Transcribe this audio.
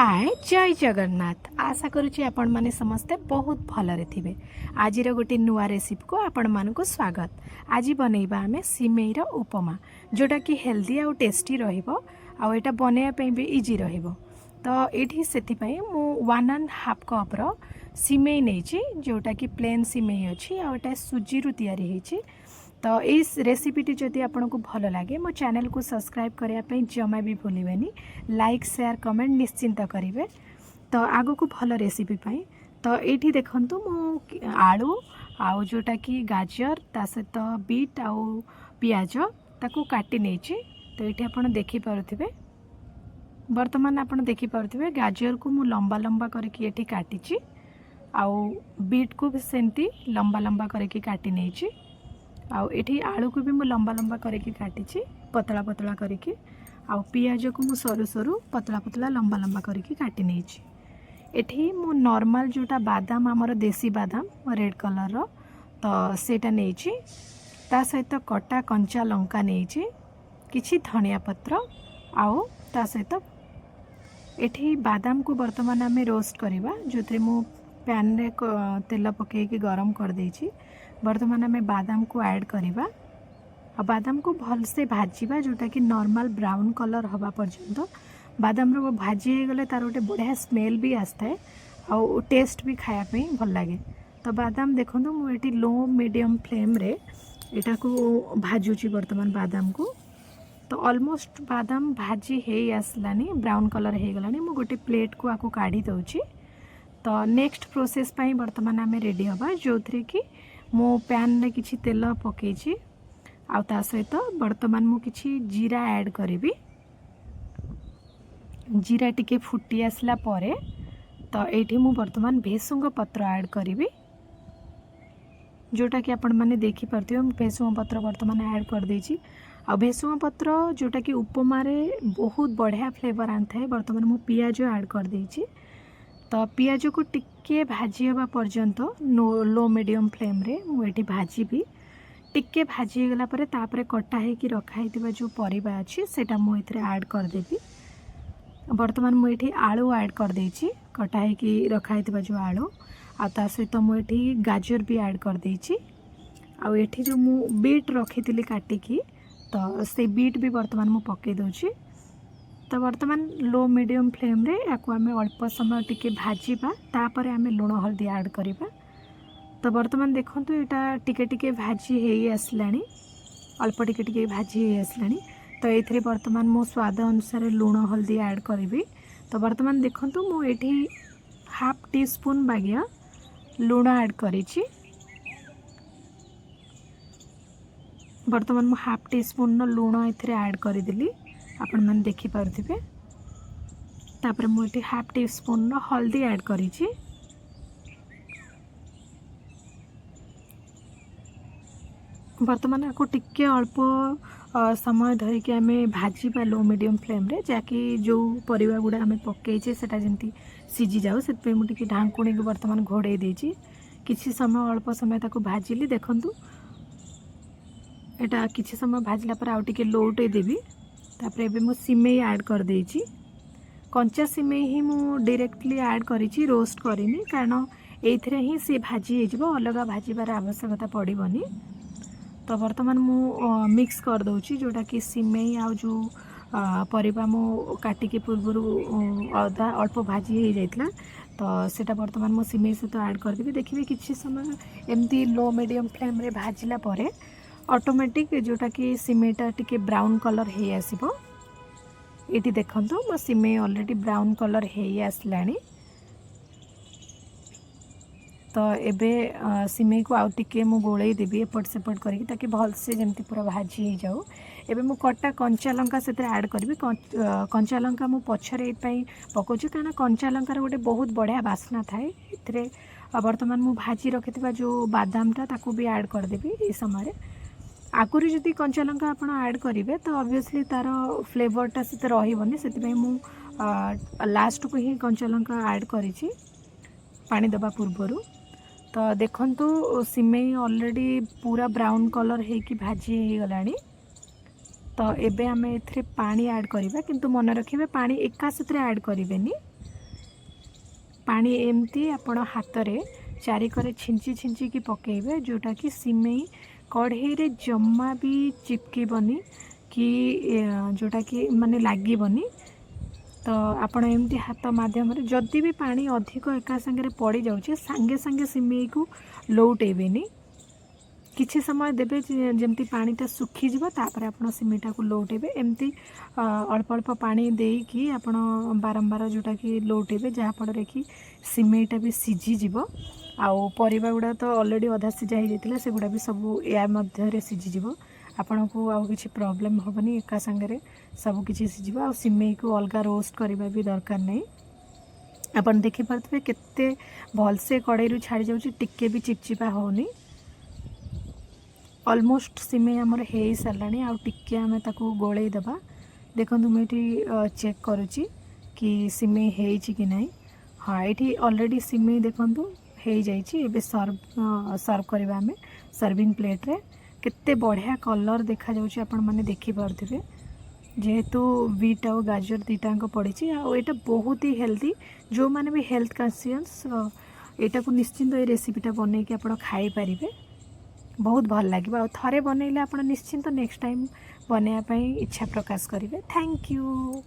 हाय जय जगन्नाथ। आशा करुच्ची आपण माने समस्ते बहुत भलरे थिबे। आज गोटे नुआ रेसिपी को आपण मानकु स्वागत। आज बनैबा आमे सिमेईर उपमा जोटा कि हेल्दी आउ टेस्टी रहिबो आउ एटा बनैया पई भी इजी रहिबो। तो एठी सेति पई मु 1.5 कप रो सिमेई नेछि जोटा कि प्लेन सिमेई अछि आउ एटा सुजी रु तयारी हेछि। तो इस रेसिपीटी जदि आपको भल लगे मो चैनल को सब्सक्राइब करने जमा भी भूलें, लाइक शेयर कमेंट निश्चिंत करेंगे। तो आगो को भल रेसिपी पाई तो ये देखूँ मु आलू आउ जोटा कि गाजर ता सहित बीट आउ पियाज ताकू काटी नहीं। तो ये आप देखिपे बर्तमान आप देखिपे गाजर को मु लंबा लंबा करके ये काटी आउ बीट को भी सेमती लंबा लंबा करके काटी नहीं। आउ एठी आलू को भी मु लंबा लंबा करके काटी पतला पतला करके आउ पियाज को मु सरू सरू पतला पतला लंबा लंबा करके काटी नहीं। एठी मु नॉर्मल जोटा बादाम आमर देसी बादाम रेड कलर रो तो सेटा नहीं ता सहित कटा कंचा लंका नहीं किछि धनिया पत्र आउ ता सहित एठी बादाम को वर्तमान आमे रोस्ट करवा जो मु पैन रे तेल पकईकी गरम कर देछि। वर्तमान आम बादाम को ऐड करवा और बादाम को भल से भाजवा जोटा कि नॉर्मल ब्राउन कलर हवा पर्यंत बादाम रो भाजी हो गले तार गोटे बढ़िया स्मेल भी आसता है और टेस्ट भी खायापी भल लगे। तो बादाम देखो मुझे लो मीडियम फ्लेम रे एटा को भाजुची वर्तमान बादाम को। तो ऑलमोस्ट बादाम भाजी हे आसलानी ब्राउन कलर हो गलानी मु गोटे प्लेट को आको काढ़ी दउची। तो नेक्स्ट प्रोसेस पाई वर्तमान आम रेडी हवा जो थी कि मो पैन रे किछि तेल पकेछि आउ ता सहित वर्तमान मु किछि जीरा ऐड करिवि। जीरा टिके फुटी आसला परे तो एठी मु वर्तमान भेसुंग पत्र ऐड करिवि जोटा कि आपण माने देखि परथिबे मु भेसुंग पत्र वर्तमान ऐड कर देछि। आ भेसुंग पत्र जोटा कि उपमा रे बहुत बढ़िया फ्लेवर आनथाय वर्तमान मु पियाज ऐड कर देछि। तो पियाज को टिके भाजी हवा पर्यंत लो मीडियम फ्लेम रे मुझे भाजी भी टिके भाजी गला परे तापरे कटा है कि रखाई जो परिबा अछि सेटा मु एथरे ऐड कर देबी। वर्तमान मुझे आलू ऐड कर देछि कटा है कि रखाई जो आलू आ ता सहित मुझे गाजर भी ऐड कर देछि। आ एठी जो मु बीट रखी काटिकी तो से बीट भी वर्तमान मु पके दोछि। तो वर्तमान लो मीडियम फ्लेम रे याको आमे अल्प समय टिके भाजीबा तापर आमे लुण हल्दी ऐड करिबा। तो वर्तमान देखंतु एटा टिके टिके भाजी हेई आसलानी अल्प टिके टिके भाजी हेई आसलानी। तो एथरे वर्तमान मो स्वाद अनुसार लुण हल्दी ऐड करिवि। तो वर्तमान देखंतु मो एठी हाफ टी स्पून बागिया लुण ऐड करिछि। वर्तमान मो हाफ टी स्पून लुण एथरे ऐड करिदिली आपण मैंने देखिपे। तापर मुझे हाफ टी स्पून हल्दी ऐड करिछि। वर्तमान आपको टिके अल्प समय धरिकी आम भाजीबा लो मीडियम फ्लेम रे जाकि जो परिवा गुड़ा आम पकईचे सेटा जेमती सीझी जाऊ से मुझे ढांकुणी को वर्तमान घोड़े देछि। किछि समय अल्प समय ताको भाजिली देखंतु एटा किछि समय भाजला पर आउ टिके लोटे देबी। तापर एबे मु सिमेई ऐड कर देछि। कंचा सिमेई ही मु डायरेक्टली ऐड करिछि रोस्ट करिनी कारण एथरे ही से भाजी हे जिवो अलगा भाजीबार आवश्यकता पड़िबनी। तो वर्तमान मु मिक्स कर दउछि जोटा कि सिमेई आ जो परिबा मु काटिके पूर्वरु अधा अल्प भाजी हे जाइतला तो सेटा वर्तमान मु सिमेई सहित ऐड कर देबी। देखिबे किछि समय एमती लो मीडियम फ्लेम रे भाजिला परे ऑटोमेटिक जोटा कि सिमेटा टिके ब्राउन कलर हे आसीबो। एटी देखंतु मो सिमेई ऑलरेडी ब्राउन कलर हे आसलानी। तो एबे सिमेई को आउ टिके मु गोळेई देबी एपट सेपट करके ताकि भल से जेमती पूरा भाजी हे जाऊ। एबे मु कटा कंचा लंका सेते ऐड करबी। कंचा लंका मु पछरे ए पई पकोछु कारण कंचा लंका रे गोटे बहुत बढ़िया बास्ना थाए। इथरे वर्तमान मु भाजी रखितबा जो बादामटा ताकू भी ऐड कर देबी। ए समय आगुरी जदि कंचा लंका आप ऐड करेंगे तो ऑब्वियसली तार फ्लेवरटा से रही से मु लास्ट को ही कंचा लंका ऐड करी पानी दबा पूर्वर। तो देखंतु सिमेई ऑलरेडी पूरा ब्राउन कलर है कि भाजी हो गलानी। तो एबे आमे एथरे पानी ऐड करबा किंतु मन रखिबे पानी एका साथे ऐड करिवेनी पानी एमती आपण हाथ रे चारिकरे छिंची छिंची की पकेइबे जोटा कि सिमेई कढ़ई रे जम्मा भी चिपकेबनी कि जोटा कि माने लागीबनी। तो आपण एमती हाथ माध्यम जदि भी पानी अधिक एका संगे पड़ जाउछे सांगे सांगे सिमेई को लौटेबेनी किछि समय देबे जेमती पानीटा सुखीଯିବ तापर आपण सिमेईटा को लौटेबे एमती अल्प अल्प पानी देकी आपण बारंबार जोटा कि लौटेबे जहाँफल कि सिमेईटा भी सिझीଯିव आउ परिबा गुड़ा तो ऑलरेडी अधा सिझा हो जाता से गुड़ा भी सब या मध्य सिझीଯିव आपण को आउ किछि प्रॉब्लम होबनी एका संगे सब किछि सिझीव आ सिमेई को अलग रोस्ट करबा भी दरकार नहीं। आपण देखि पारथबे केते भलसे कड़ाई छाड़ी जाउछि टिके भी चिपचिपा होनी ऑलमोस्ट सिमेई आमर हो साराणी आउ टिके आम ताकू गोले दबा देखो मुझे चेक करुच्ची कि सिमेई हो कि नहीं। हाँ ये ऑलरेडी सिमेई देखूँ हो जाइए सर्व करवा आम सर्विंग प्लेट रे केते बढ़िया कलर देखा जाउछि आपण माने देखि पारथिबे जेहेतु बीट और गाजर दीटाक पड़ी आटा बहुत ही हेल्दी जो माने भी हेल्थ कॉन्शियस यहाँ को निश्चिंत ये रेसिपीटा बनई कि आप खाई पारिबे बहुत भल लगे और थे बनइले आप निश्चिंत नेक्स्ट टाइम बनैया इच्छा प्रकाश करेंगे। Thank you.